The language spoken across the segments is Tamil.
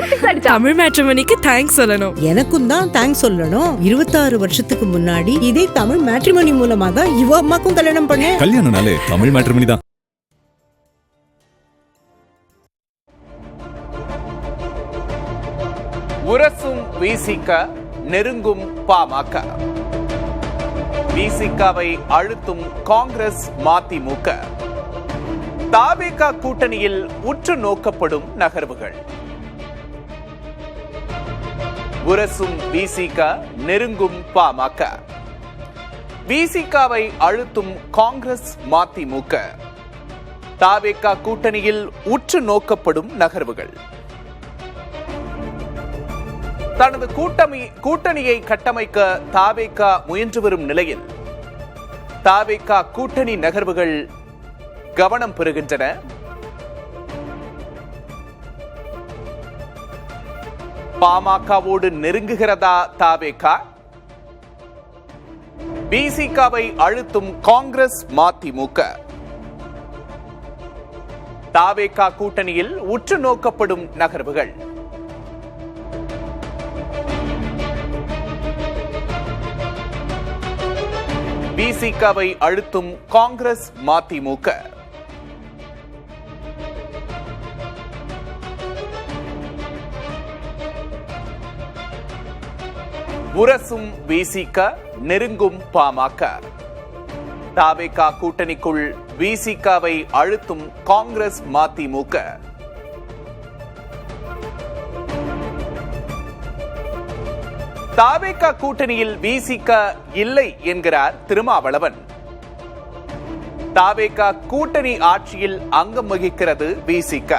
ஃபிக்ஸ் ஆயிடுச்சா? தமிழ் மேட்ரிமோனிக்கு தேங்க்ஸ் சொல்லணும். எனக்கும் தான் தேங்க்ஸ் சொல்லணும். 26 வருஷத்துக்கு முன்னாடி இதே தமிழ் மேட்ரிமோனி மூலமா தான் இவ அம்மாக்கும் கல்யாணம் பண்ணேன். கல்யாணம்னாலே தமிழ் மேட்ரிமோனி தான். உரசும் விசிக, நெருங்கும் பாமக. விசிகவை அழுத்தும் காங்கிரஸ், மதிமுக. தாவேகா கூட்டணியில் உற்று நோக்கப்படும் நகர்வுகள். உரசும் விசிக, நெருங்கும் பாமக. விசிகவை அழுத்தும் காங்கிரஸ், மதிமுக. தாவேகா கூட்டணியில் உற்று நோக்கப்படும் நகர்வுகள். தனது கூட்டணியை கட்டமைக்க தாவேகா முயன்று வரும் நிலையில் தாவேகா கூட்டணி நகர்வுகள் கவனம் பெறுகின்றன. பாமகவோடு நெருங்குகிறதா தாவேகா? விசிகவை அழுத்தும் காங்கிரஸ், மதிமுக. தாவேகா கூட்டணியில் உற்று நோக்கப்படும் நகர்வுகள். விசிகவை அழுத்தும் காங்கிரஸ், மதிமுக. உரசும் விசிக, நெருங்கும் பாமக. தாவேகா கூட்டணிக்குள் விசிகவை அழுத்தும் காங்கிரஸ், மதிமுக. தாவேகா கூட்டணியில் விசிக இல்லை என்கிறார் திருமாவளவன். தாவேகா கூட்டணி ஆட்சியில் அங்கம் வகிக்கிறது விசிக.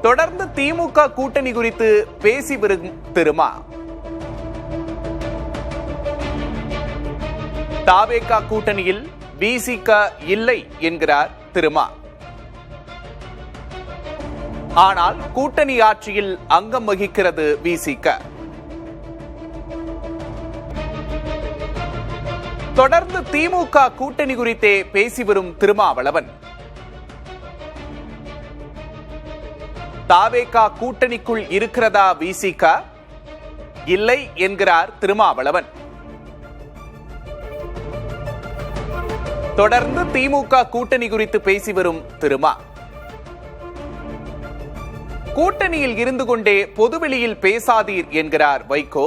தொடர்ந்து திமுக கூட்டணி குறித்து பேசி வரும் திருமா. தாவேகா கூட்டணியில் விசிக இல்லை என்கிறார் திருமா. ஆனால் கூட்டணி ஆட்சியில் அங்கம் வகிக்கிறது விசிக. தொடர்ந்து திமுக கூட்டணி குறித்தே பேசி வரும் திருமாவளவன் தாவேகா கூட்டணிக்குள் இருக்கிறதா விசிக? இல்லை என்கிறார் திருமாவளவன். தொடர்ந்து திமுக கூட்டணி குறித்து பேசி வரும் திருமா. கூட்டணியில் இருந்து கொண்டே பொதுவெளியில் பேசாதீர் என்கிறார் வைகோ.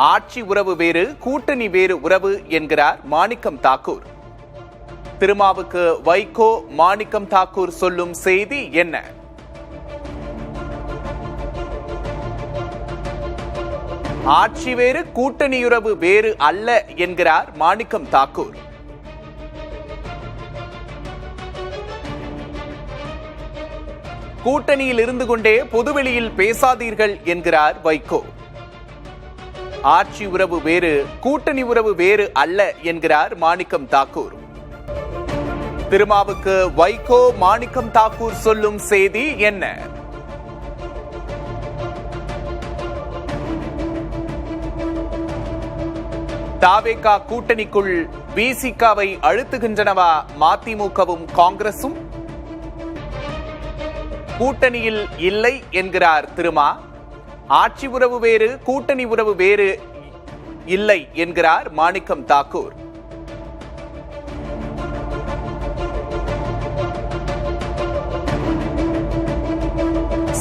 ஆட்சி உறவு வேறு, கூட்டணி வேறு உறவு என்கிறார் மாணிக்கம் தாக்கூர். திருமாவுக்கு வைகோ, மாணிக்கம் தாக்கூர் சொல்லும் செய்தி என்ன? ஆட்சி வேறு, கூட்டணியுறவு வேறு அல்ல என்கிறார் மாணிக்கம் தாக்கூர். கூட்டணியில் இருந்து கொண்டே பொதுவெளியில் பேசாதீர்கள் என்கிறார் வைகோ. ஆட்சி உறவு வேறு, கூட்டணி உறவு வேறு அல்ல என்கிறார் மாணிக்கம் தாக்கூர். திருமாவுக்கு வைகோ, மாணிக்கம் தாக்கூர் சொல்லும் செய்தி என்ன? தாவேகா கூட்டணிக்குள் விசிகவை அழுத்துகின்றனவா மதிமுகவும் காங்கிரசும்? கூட்டணியில் இல்லை என்கிறார் திருமா. ஆட்சி உறவு வேறு, கூட்டணி உறவு வேறு இல்லை என்கிறார் மாணிக்கம் தாக்கூர்.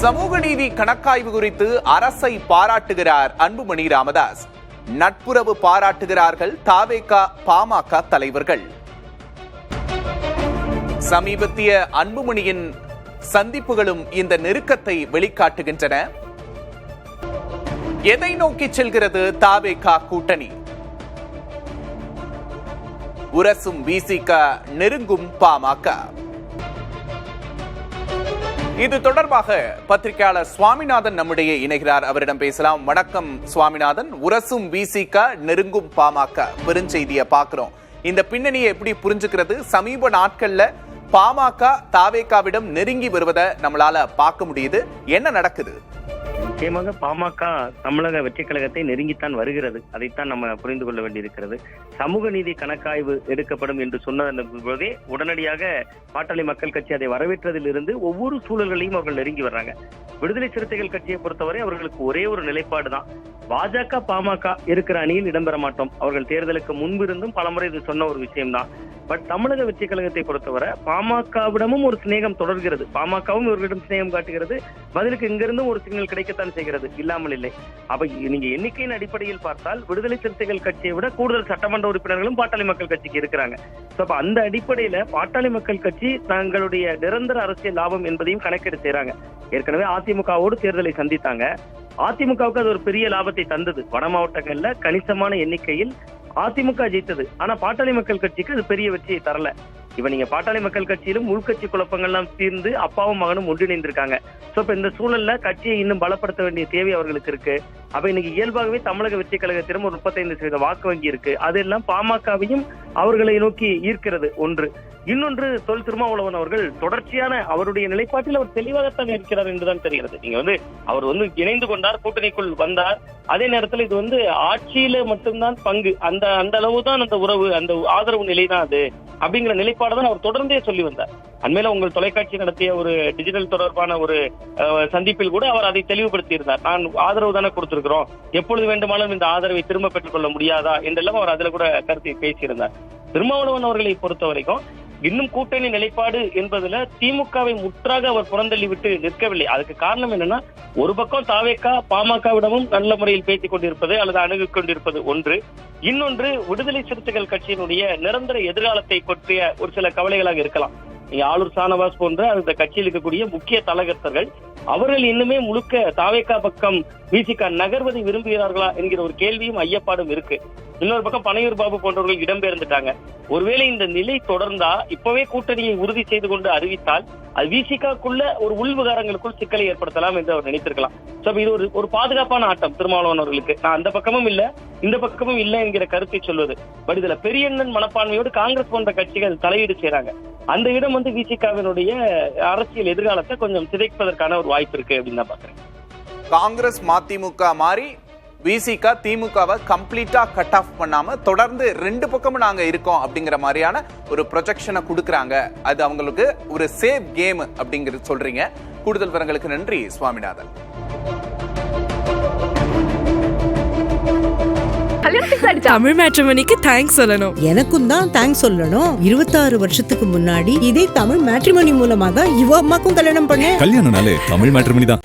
சமூக நீதி கணக்காய்வு குறித்து அரசை பாராட்டுகிறார் அன்புமணி ராமதாஸ். நட்புறவு பாராட்டுகிறார்கள் தாவேகா, பாமக தலைவர்கள். சமீபத்திய அன்புமணியின் சந்திப்புகளும் இந்த நெருக்கத்தை வெளிக்காட்டுகின்றன. எதை நோக்கி செல்கிறது தாவேகா கூட்டணி? உரசும் விசிக, நெருங்கும் பாமக. இது தொடர்பாக பத்திரிகையாளர் சுவாமிநாதன் நம்முடைய இணைகிறார். அவரிடம் பேசலாம். வணக்கம் சுவாமிநாதன். உரசும் விசிக, நெருங்கும் பாமக பெருஞ்செய்தியை பார்க்கிறோம். இந்த பின்னணியை எப்படி புரிஞ்சுக்கிறது? சமீப நாட்கள்ல பாமக தாவேகாவிடம் நெருங்கி வருவதை நம்மளால பார்க்க முடியுது. என்ன நடக்குது? நிச்சயமாக பாமக தமிழக வெற்றி கழகத்தை நெருங்கித்தான் வருகிறது. அதைத்தான் நம்ம புரிந்து கொள்ள வேண்டியிருக்கிறது. சமூக நீதி கணக்காய்வு எடுக்கப்படும் என்று சொன்ன போதே உடனடியாக பாட்டாளி மக்கள் கட்சி அதை வரவேற்றதிலிருந்து ஒவ்வொரு சூழல்களையும் அவர்கள் நெருங்கி வர்றாங்க. விடுதலை சிறுத்தைகள் கட்சியை பொறுத்தவரை அவர்களுக்கு ஒரே ஒரு நிலைப்பாடு தான், பாஜக பாமக இருக்கிற அணியில் இடம்பெற மாட்டோம். அவர்கள் தேர்தலுக்கு முன்பிருந்தும் பலமுறை இது சொன்ன ஒரு விஷயம்தான். பட் தமிழக வெற்றி கழகத்தை பொறுத்தவரை பாமகவிடமும் ஒரு சிநேகம் தொடர்கிறது, பாமகவும் இவர்களிடம் சிநேகம் காட்டுகிறது. பதிலுக்கு இங்கிருந்தும் ஒரு சிக்னல் கிடைக்கத்தான் செய்கிறது, இல்லாமல் இல்லை. அப்ப நீங்க எண்ணிக்கையின் அடிப்படையில் பார்த்தால் விடுதலை சிறுத்தைகள் கட்சியை விட கூடுதல் சட்டமன்ற உறுப்பினர்களும் பாட்டாளி மக்கள் கட்சிக்கு இருக்கிறாங்க. அப்ப அந்த அடிப்படையில பாட்டாளி மக்கள் கட்சி தங்களுடைய நிரந்தர அரசியல் லாபம் என்பதையும் கணக்கெடு செய்யறாங்க. ஏற்கனவே அதிமுகவோடு தேர்தலை சந்தித்தாங்க. அதிமுகவுக்கு அது ஒரு பெரிய லாபத்தை தந்தது. வட மாவட்டங்கள்ல கணிசமான எண்ணிக்கையில் அதிமுக ஜெயித்தது. ஆனா பாட்டாளி மக்கள் கட்சிக்கு அது பெரிய வெற்றியை தரல. இப்ப நீங்க பாட்டாளி மக்கள் கட்சியிலும் உள்கட்சி குழப்பங்கள்லாம் தீர்ந்து அப்பாவும் மகனும் ஒன்றிணைந்திருக்காங்க. சோ இப்ப இந்த சூழல்ல கட்சியை இன்னும் பலப்படுத்த வேண்டிய தேவை அவர்களுக்கு இருக்கு. அப்ப இன்னைக்கு இயல்பாகவே தமிழக வெற்றி கழகத்திலும் ஒரு 35% வாக்கு வங்கி இருக்கு. அதெல்லாம் பாமகவையும் அவர்களை நோக்கி ஈர்க்கிறது ஒன்று. இன்னொன்று, தொல் திருமாவளவன் அவர்கள் தொடர்ச்சியான அவருடைய நிலைப்பாட்டில் அவர் தெளிவாகத்தான் இருக்கிறார் என்றுதான் தெரிகிறது. நீங்க அவர் இணைந்து கொண்டார், கூட்டணிக்குள் வந்தார். அதே நேரத்தில் இது ஆட்சியில மட்டும்தான் பங்கு, அந்த அளவுதான் அந்த உறவு, அந்த ஆதரவு நிலைதான் அது அப்படிங்கிற நிலைப்பாடுதான் அவர் தொடர்ந்தே சொல்லி வந்தார். அண்மையில உங்கள் தொலைக்காட்சி நடத்திய ஒரு டிஜிட்டல் தொடர்பான ஒரு சந்திப்பில் கூட அவர் அதை தெளிவுபடுத்தி இருந்தார். நான் ஆதரவு தானே கொடுத்திருக்கிறோம், எப்பொழுது வேண்டுமானாலும் இந்த ஆதரவை திரும்ப பெற்றுக் கொள்ள முடியாதா என்றெல்லாம் அவர் அதுல கூட கருத்தை பேசியிருந்தார். திருமாவளவன் அவர்களை பொறுத்த வரைக்கும் இன்னும் கூட்டணி நிலைப்பாடு என்பதுல திமுகவை முற்றாக அவர் புறந்தள்ளி விட்டு நிற்கவில்லை. அதுக்கு காரணம் என்னன்னா, ஒரு பக்கம் தாவேகா பாமகவிடமும் நல்ல முறையில் பேசிக் கொண்டிருப்பது அல்லது அணுகிக் கொண்டிருப்பது ஒன்று. இன்னொன்று, விடுதலை சிறுத்தைகள் கட்சியினுடைய நிரந்தர எதிர்காலத்தை பற்றிய ஒரு சில கவலைகளாக இருக்கலாம். ஆளூர் சானவாஸ் போன்ற அந்த கட்சியில் இருக்கக்கூடிய முக்கிய தலைகர்த்தர்கள் அவர்கள் இன்னுமே முழுக்க தாவேகா பக்கம் விசிக நகர்வதை விரும்புகிறார்களா என்கிற ஒரு கேள்வியும் ஐயப்பாடும் இருக்கு. இன்னொரு பக்கம் பனையூர் பாபு போன்றவர்கள் இடம்பெயர்ந்துட்டாங்க. ஒருவேளை இந்த நிலை தொடர்ந்தா, இப்பவே கூட்டணியை உறுதி செய்து கொண்டு அறிவித்தால் அது விசிகாக்குள்ள ஒரு உள்விகாரங்களுக்குள் சிக்கலை ஏற்படுத்தலாம் என்று அவர் நினைத்திருக்கலாம். இது ஒரு பாதுகாப்பான ஆட்டம் திருமாவளவன் அவர்களுக்கு. நான் அந்த பக்கமும் இல்ல இந்த பக்கமும் இல்ல என்கிற கருத்தை சொல்வது. பட் இதுல பெரியண்ணன் மனப்பான்மையோடு காங்கிரஸ் போன்ற கட்சிகள் தலையீடு செய்யறாங்க. அந்த இடம் விசிகாவினுடைய அரசியல் எதிர்காலத்தை கொஞ்சம் சிதைப்பதற்கான ஒரு வாய்ப்பு இருக்கு அப்படின்னு தான் பாக்குறேன். காங்கிரஸ் மதிமுக மாறி விசிக திமுகவை கம்ப்ளீட்டா கட் ஆஃப் பண்ணாம தொடர்ந்து ரெண்டு பக்கமும் நாங்க இருக்கோம் அப்படிங்கிற மாதிரியான ஒரு ப்ரொஜெக்ஷனை கொடுக்கறாங்க. அது அவங்களுக்கு ஒரு சேஃப் கேம் அப்படிங்கிறது சொல்றீங்க. கூடுதல் விவரங்களுக்கு நன்றி சுவாமிநாதன். தமிழ் மேட்ரிமோனிக்கு தேங்க்ஸ் சொல்லணும். எனக்கும் தான் தேங்க்ஸ் சொல்லணும். 26 வருஷத்துக்கு முன்னாடி இதே தமிழ் மேட்ரிமோனி மூலமாக இவ அம்மாக்கும் கல்யாணம் பண்ணேன். கல்யாணம்னாலே தமிழ் மேட்ரிமோனி தான்.